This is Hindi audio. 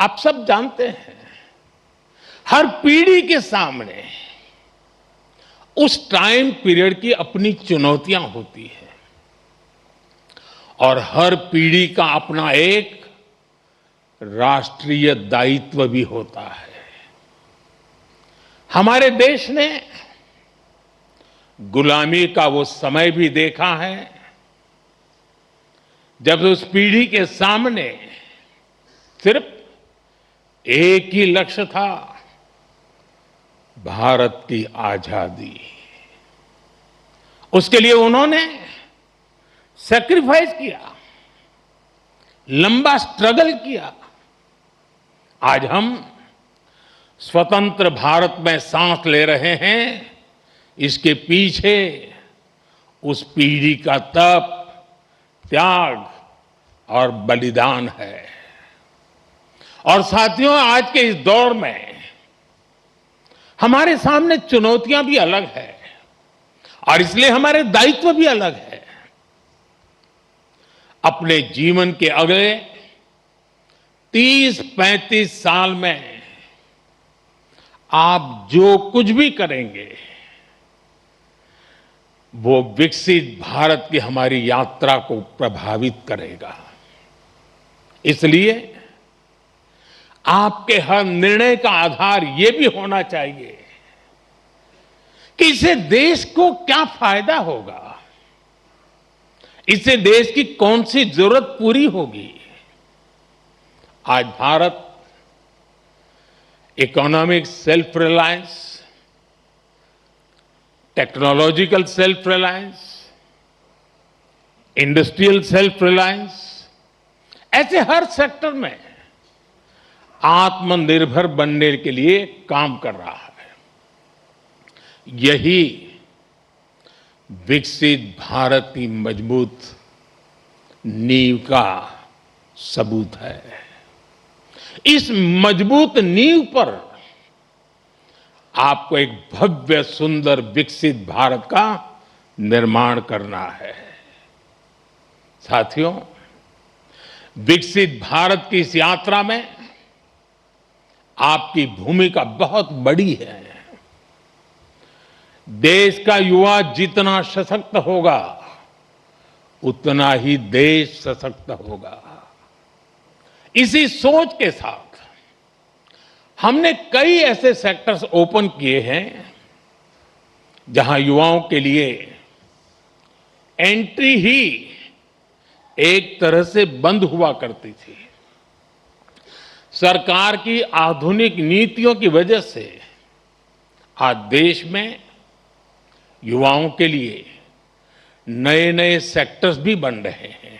आप सब जानते हैं, हर पीढ़ी के सामने उस टाइम पीरियड की अपनी चुनौतियां होती हैं और हर पीढ़ी का अपना एक राष्ट्रीय दायित्व भी होता है। हमारे देश ने गुलामी का वो समय भी देखा है जब उस पीढ़ी के सामने सिर्फ एक ही लक्ष्य था, भारत की आजादी। उसके लिए उन्होंने सैक्रिफाइस किया, लंबा स्ट्रगल किया। आज हम स्वतंत्र भारत में सांस ले रहे हैं, इसके पीछे उस पीढ़ी का तप, त्याग और बलिदान है। और साथियों, आज के इस दौर में हमारे सामने चुनौतियां भी अलग है और इसलिए हमारे दायित्व भी अलग है। अपने जीवन के अगले 30-35 साल में आप जो कुछ भी करेंगे वो विकसित भारत की हमारी यात्रा को प्रभावित करेगा। इसलिए आपके हर निर्णय का आधार ये भी होना चाहिए कि इससे देश को क्या फायदा होगा, इससे देश की कौन सी जरूरत पूरी होगी। आज Bharat economic self reliance, technological self reliance, industrial self reliance, ऐसे हर सेक्टर में आत्मनिर्भर बनने के लिए काम कर रहा है। यही विकसित भारत की मजबूत नींव का सबूत है। इस मजबूत नींव पर आपको एक भव्य, सुंदर, विकसित भारत का निर्माण करना है। साथियों, विकसित भारत की इस यात्रा में आपकी भूमिका बहुत बड़ी है। देश का युवा जितना सशक्त होगा, उतना ही देश सशक्त होगा। इसी सोच के साथ हमने कई ऐसे सेक्टर्स ओपन किए हैं जहां युवाओं के लिए एंट्री ही एक तरह से बंद हुआ करती थी। सरकार की आधुनिक नीतियों की वजह से आज देश में युवाओं के लिए नए नए सेक्टर्स भी बन रहे हैं।